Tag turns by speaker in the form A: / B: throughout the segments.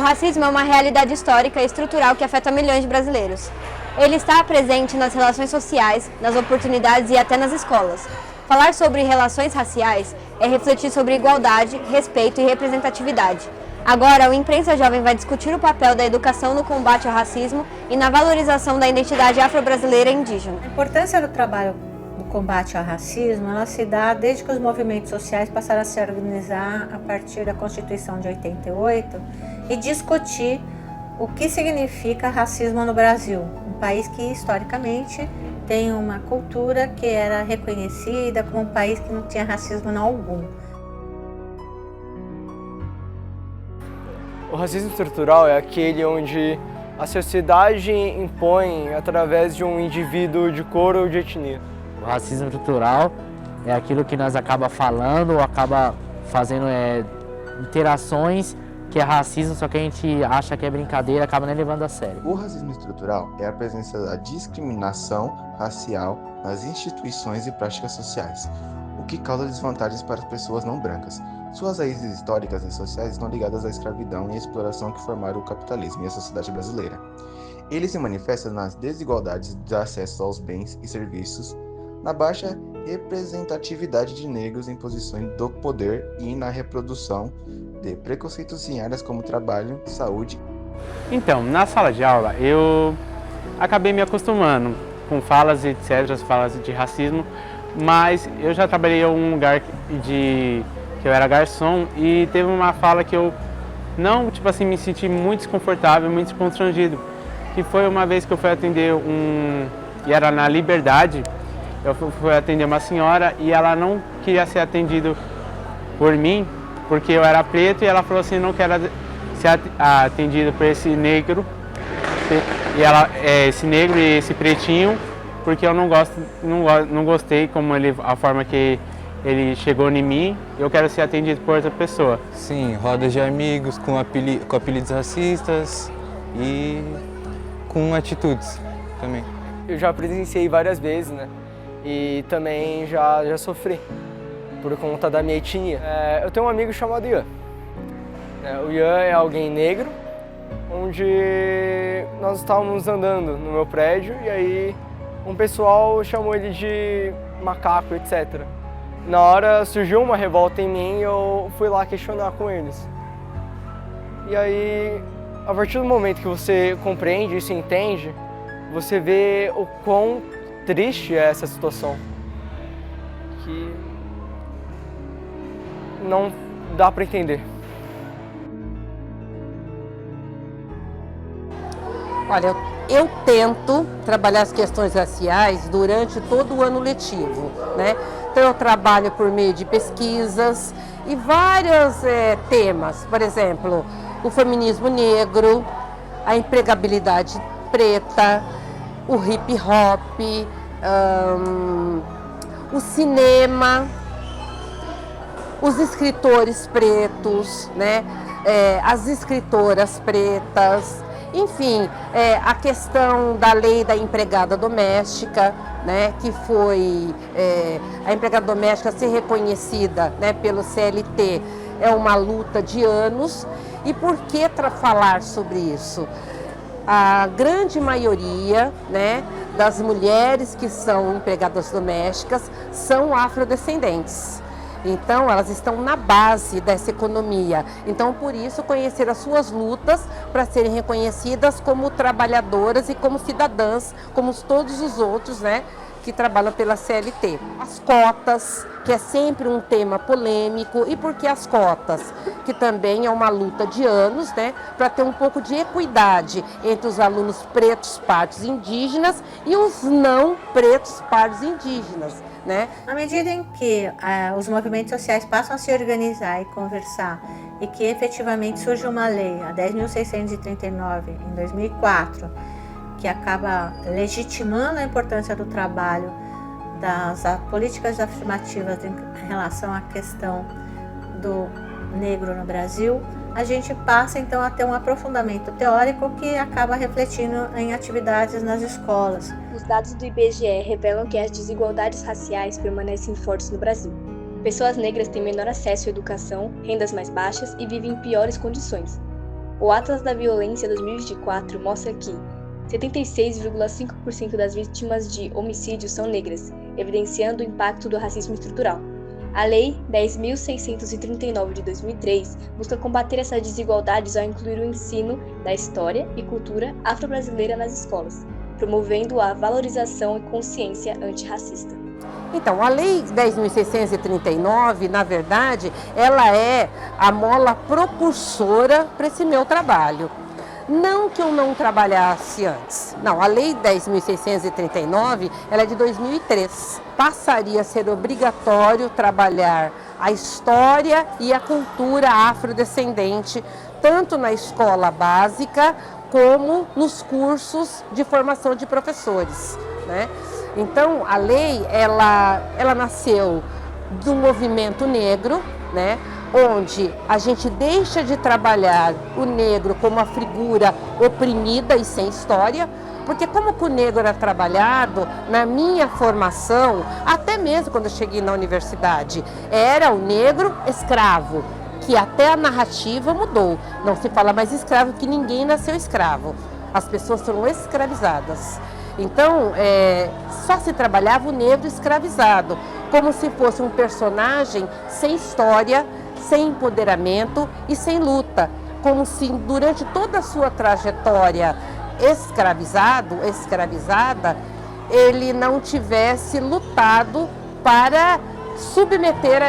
A: racismo é uma realidade histórica e estrutural que afeta milhões de brasileiros. Ele está presente nas relações sociais, nas oportunidades e até nas escolas. Falar sobre relações raciais é refletir sobre igualdade, respeito e representatividade. Agora, o Imprensa Jovem vai discutir o papel da educação no combate ao racismo e na valorização da identidade afro-brasileira e indígena.
B: A importância do trabalho do combate ao racismo, ela se dá desde que os movimentos sociais passaram a se organizar a partir da Constituição de 88 e discutir o que significa racismo no Brasil, um país que historicamente tem uma cultura que era reconhecida como um país que não tinha racismo algum.
C: O racismo estrutural é aquele onde a sociedade impõe através de um indivíduo de cor ou de etnia.
D: O racismo estrutural é aquilo que nós acaba falando ou acaba fazendo interações que é racismo, só que a gente acha que é brincadeira, acaba nem levando a sério.
E: O racismo estrutural é a presença da discriminação racial nas instituições e práticas sociais, o que causa desvantagens para as pessoas não brancas. Suas raízes históricas e sociais estão ligadas à escravidão e à exploração que formaram o capitalismo e a sociedade brasileira. Ele se manifesta nas desigualdades de acesso aos bens e serviços, na baixa representatividade de negros em posições do poder e na reprodução de preconceitos em áreas como trabalho, saúde.
F: Então, na sala de aula, eu acabei me acostumando com falas, etc., falas de racismo, mas eu já trabalhei em um lugar que eu era garçom e teve uma fala que eu não, me senti muito desconfortável, muito constrangido, que foi uma vez que eu fui atender e era na Liberdade, eu fui atender uma senhora e ela não queria ser atendida por mim, porque eu era preto, e ela falou assim, não quero ser atendida por esse negro, esse negro e esse pretinho, porque eu não gostei a forma que ele chegou em mim, eu quero ser atendido por outra pessoa.
G: Sim, rodas de amigos com apelidos racistas e com atitudes também.
C: Eu já presenciei várias vezes, né? E também já sofri por conta da minha etnia. Eu tenho um amigo chamado Ian. O Ian é alguém negro, onde nós estávamos andando no meu prédio e aí um pessoal chamou ele de macaco, etc. Na hora surgiu uma revolta em mim e eu fui lá questionar com eles. E aí, a partir do momento que você compreende isso e entende, você vê o quão triste é essa situação. Que não dá para entender.
H: Olha, eu tento trabalhar as questões raciais durante todo o ano letivo, né? Então eu trabalho por meio de pesquisas e vários temas, por exemplo, o feminismo negro, a empregabilidade preta, o hip hop, o cinema, os escritores pretos, né? As escritoras pretas. Enfim, a questão da lei da empregada doméstica, né, que foi a empregada doméstica ser reconhecida, né, pelo CLT, é uma luta de anos. E por que falar sobre isso? A grande maioria, né, das mulheres que são empregadas domésticas são afrodescendentes. Então, elas estão na base dessa economia. Então, por isso, conhecer as suas lutas para serem reconhecidas como trabalhadoras e como cidadãs, como todos os outros, né, que trabalham pela CLT. As cotas, que é sempre um tema polêmico. E por que as cotas? Que também é uma luta de anos, né, para ter um pouco de equidade entre os alunos pretos, pardos indígenas e os não pretos, pardos indígenas. Né?
B: À medida em que os movimentos sociais passam a se organizar e conversar e que efetivamente surge uma lei, a 10.639, em 2004, que acaba legitimando a importância do trabalho das políticas afirmativas em relação à questão do negro no Brasil, a gente passa então a ter um aprofundamento teórico que acaba refletindo em atividades nas escolas.
A: Os dados do IBGE revelam que as desigualdades raciais permanecem fortes no Brasil. Pessoas negras têm menor acesso à educação, rendas mais baixas e vivem em piores condições.
I: O Atlas da Violência 2024 mostra que 76,5% das vítimas de homicídio são negras, evidenciando o impacto do racismo estrutural. A Lei 10.639 de 2003 busca combater essas desigualdades ao incluir o ensino da história e cultura afro-brasileira nas escolas, promovendo a valorização e consciência antirracista.
H: Então, a Lei 10.639, na verdade, ela é a mola propulsora para esse meu trabalho. Não que eu não trabalhasse antes. Não, a Lei 10.639, ela é de 2003. Passaria a ser obrigatório trabalhar a história e a cultura afrodescendente, tanto na escola básica como nos cursos de formação de professores, né? Então, a lei, ela nasceu do movimento negro, né? Onde a gente deixa de trabalhar o negro como uma figura oprimida e sem história, porque como que o negro era trabalhado na minha formação, até mesmo quando eu cheguei na universidade, era o negro escravo, que até a narrativa mudou. Não se fala mais escravo, que ninguém nasceu escravo. As pessoas foram escravizadas. Então, só se trabalhava o negro escravizado, como se fosse um personagem sem história, sem empoderamento e sem luta, como se durante toda a sua trajetória escravizada, ele não tivesse lutado para subverter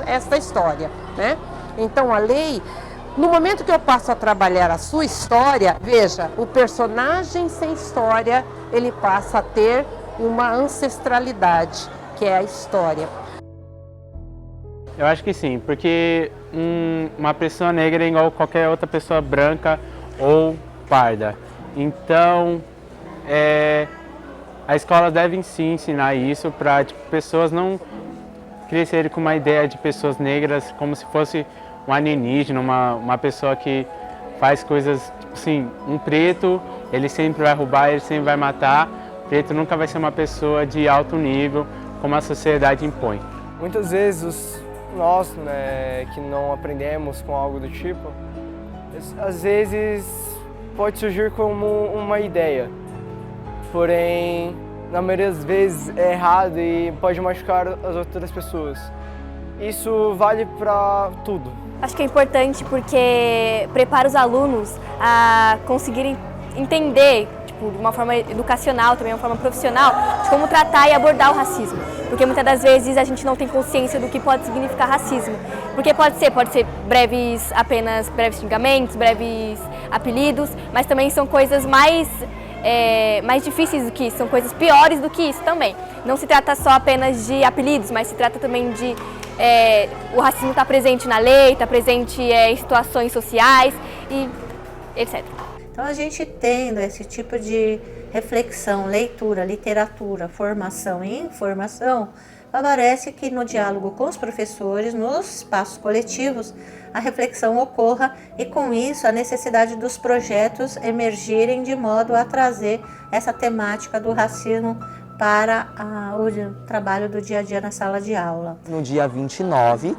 H: essa história, né? Então a lei, no momento que eu passo a trabalhar a sua história, veja, o personagem sem história, ele passa a ter uma ancestralidade, que é a história.
F: Eu acho que sim, porque uma pessoa negra é igual a qualquer outra pessoa branca ou parda. Então, a escola deve sim ensinar isso para pessoas não crescerem com uma ideia de pessoas negras como se fosse um alienígena, uma pessoa que faz coisas, tipo assim, um preto, ele sempre vai roubar, ele sempre vai matar. Preto nunca vai ser uma pessoa de alto nível, como a sociedade impõe.
C: Muitas vezes nós, né, que não aprendemos com algo do tipo, às vezes pode surgir como uma ideia, porém, na maioria das vezes é errado e pode machucar as outras pessoas. Isso vale para tudo.
A: Acho que é importante porque prepara os alunos a conseguirem entender, de uma forma educacional, também uma forma profissional, de como tratar e abordar o racismo. Porque muitas das vezes a gente não tem consciência do que pode significar racismo. Porque pode ser apenas breves xingamentos, breves apelidos, mas também são coisas mais difíceis do que isso, são coisas piores do que isso também. Não se trata só apenas de apelidos, mas se trata também de o racismo está presente na lei, está presente em situações sociais e etc.
B: Então, a gente tendo esse tipo de reflexão, leitura, literatura, formação e informação, favorece que no diálogo com os professores, nos espaços coletivos, a reflexão ocorra e, com isso, a necessidade dos projetos emergirem de modo a trazer essa temática do racismo para o trabalho do dia a dia na sala de aula.
J: No dia 29,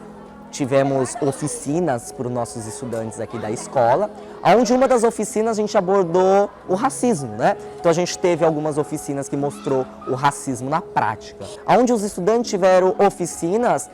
J: tivemos oficinas para os nossos estudantes aqui da escola, onde uma das oficinas a gente abordou o racismo, né? Então a gente teve algumas oficinas que mostrou o racismo na prática, onde os estudantes tiveram oficinas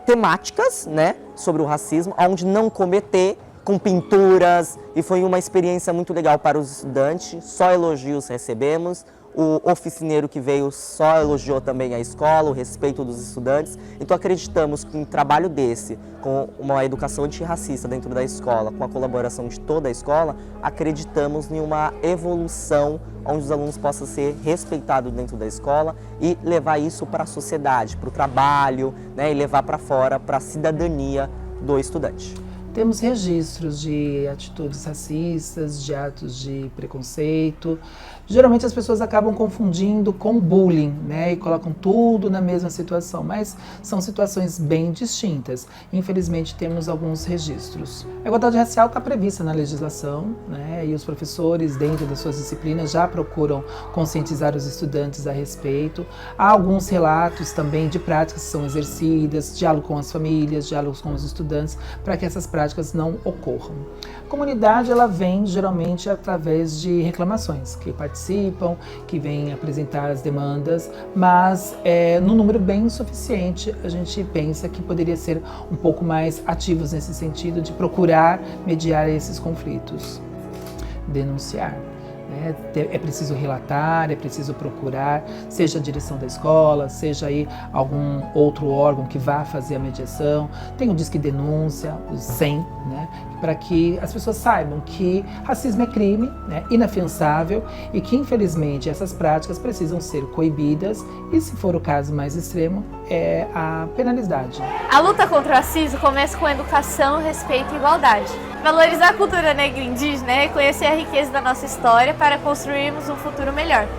J: temáticas, né, sobre o racismo, onde não cometer, com pinturas, e foi uma experiência muito legal para os estudantes, só elogios recebemos. O oficineiro que veio só elogiou também a escola, o respeito dos estudantes. Então acreditamos que um trabalho desse, com uma educação antirracista dentro da escola, com a colaboração de toda a escola, acreditamos em uma evolução onde os alunos possam ser respeitados dentro da escola e levar isso para a sociedade, para o trabalho, né, e levar para fora, para a cidadania do estudante.
K: Temos registros de atitudes racistas, de atos de preconceito. Geralmente as pessoas acabam confundindo com bullying, né? E colocam tudo na mesma situação, mas são situações bem distintas. Infelizmente temos alguns registros. A igualdade racial está prevista na legislação, né? E os professores, dentro das suas disciplinas, já procuram conscientizar os estudantes a respeito. Há alguns relatos também de práticas que são exercidas, diálogo com as famílias, diálogos com os estudantes, para que essas práticas práticas não ocorram. A comunidade ela vem geralmente através de reclamações, que participam, que vêm apresentar as demandas, mas num número bem insuficiente. A gente pensa que poderia ser um pouco mais ativos nesse sentido de procurar mediar esses conflitos. Denunciar. É preciso relatar, é preciso procurar, seja a direção da escola, seja aí algum outro órgão que vá fazer a mediação. Tem o Disque Denúncia, o 100, né, para que as pessoas saibam que racismo é crime, né, inafiançável, e que infelizmente essas práticas precisam ser coibidas e, se for o caso mais extremo, é a penalidade.
L: A luta contra o racismo começa com educação, respeito e igualdade. Valorizar a cultura negra e indígena é reconhecer a riqueza da nossa história para construirmos um futuro melhor.